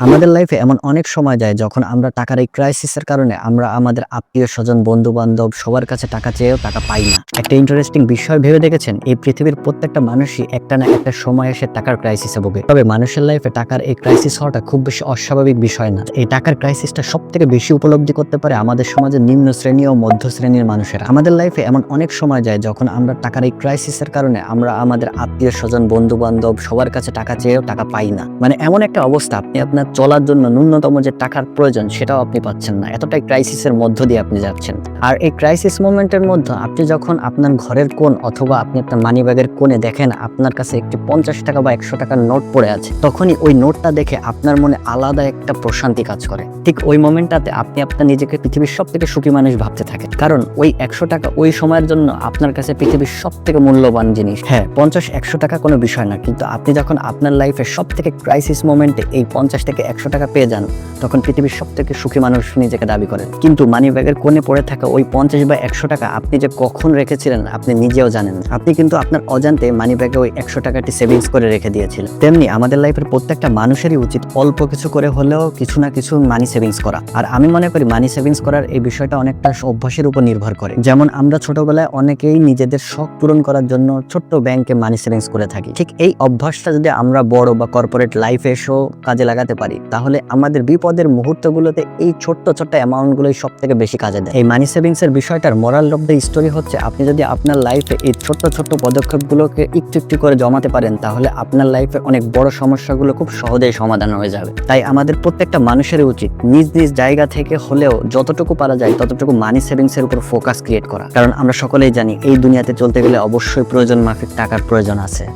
আমাদের লাইফে এমন অনেক সময় যায় যখন আমরা টাকার এই ক্রাইসিসের কারণে আমরা আমাদের আত্মীয় স্বজন বন্ধু বান্ধব সবার কাছে টাকা চেয়েও টাকা পাই না। একটা ইন্টারেস্টিং বিষয় ভেবে দেখেছেন, এই পৃথিবীর প্রত্যেকটা মানুষই একটা না একটা সময় এসে টাকার ক্রাইসিসে ভোগে। তবে মানুষের লাইফে টাকার এই ক্রাইসিস হওয়াটা খুব বেশি অস্বাভাবিক বিষয় না। এই টাকার ক্রাইসিসটা সব থেকে বেশি উপলব্ধি করতে পারে আমাদের সমাজের নিম্ন শ্রেণী ও মধ্য শ্রেণীর মানুষেরা। আমাদের লাইফে এমন অনেক সময় যায় যখন আমরা টাকার এই ক্রাইসিসের কারণে আমরা আমাদের আত্মীয় স্বজন বন্ধু বান্ধব সবার কাছে টাকা চেয়েও টাকা পাই না। মানে এমন একটা অবস্থা, আপনি আপনার চলার জন্য ন্যূনতম যে টাকার প্রয়োজন সেটাও আপনি পাচ্ছেন না। এতটাই ক্রাইসিসের মধ্য দিয়ে আপনি যাচ্ছেন। আর এই ক্রাইসিস মোমেন্টের মধ্যে আপনি যখন আপনার ঘরের কোণ অথবা আপনি আপনার মানি ব্যাগের কোণে দেখেন আপনার কাছে একটি 50 টাকা বা 100 টাকার নোট পড়ে আছে, তখনই ওই নোটটা দেখে আপনার মনে আলাদা একটা প্রশান্তি কাজ করে। ঠিক ওই মোমেন্টটাতে আপনি আপনার নিজেকে পৃথিবীর সব থেকে সুখী মানুষ ভাবতে থাকেন, কারণ ওই 100 টাকা ওই সময়ের জন্য আপনার কাছে পৃথিবীর সব থেকে মূল্যবান জিনিস। হ্যাঁ, 50-100 টাকা কোনো বিষয় না, কিন্তু আপনি যখন আপনার লাইফে সব থেকে ক্রাইসিস মোমেন্টে এই 50 থেকে 100 টাকা পেয়ে যান, তখন পৃথিবীর সব থেকে সুখী মানুষ নিজেকে দাবি করেন। কিন্তু মানি ব্যাগের কোণে পড়ে থাকা ওই 50 বা 100 টাকা আপনি যে কখন রেখেছিলেন আপনি নিজেও জানেন। আপনি কিন্তু আপনার অজান্তে মানি ব্যাগে ওই 100 টাকাটি সেভিংস করে রেখে দিয়েছিলেন। তেমনি আমাদের লাইফের প্রত্যেকটা মানুষেরই উচিত অল্প কিছু করে হলেও কিছু না কিছু মানি সেভিংস করা। আর আমি মনে করি মানি সেভিংস করার এই বিষয়টা অনেকটা অভ্যাসের উপর নির্ভর করে। যেমন আমরা ছোটবেলায় অনেকেই নিজেদের শখ পূরণ করার জন্য ছোট্ট ব্যাংকে মানি সেভিংস করে থাকি। ঠিক এই অভ্যাসটা যদি আমরা বড় বা কর্পোরেট লাইফে এসেও কাজে লাগাতে পারি, তাহলে আমাদের বিপদের মুহূর্তগুলোতে এই ছোট্ট ছোট্ট অ্যামাউন্টগুলোই সব থেকে বেশি কাজে দেয়। এই মানি সেভিংস এর বিষয়টার মোরাল অফ দ্য স্টোরি হচ্ছে, আপনি যদি আপনার লাইফে এই ছোট্ট ছোট্ট পদক্ষেপগুলোকে একটু একটু করে জমাতে পারেন, তাহলে আপনার লাইফে অনেক বড় সমস্যাগুলো খুব সহজেই সমাধান হয়ে যাবে। তাই আমাদের প্রত্যেকটা মানুষের উচিত নিজ নিজ জায়গা থেকে হলেও যতটুকু পারা যায় ততটুকু মানি সেভিংস এর উপর ফোকাস ক্রিয়েট করা। কারণ আমরা সকলেই জানি এই দুনিয়াতে চলতে গেলে অবশ্যই প্রয়োজন মাফিক টাকার প্রয়োজন আছে।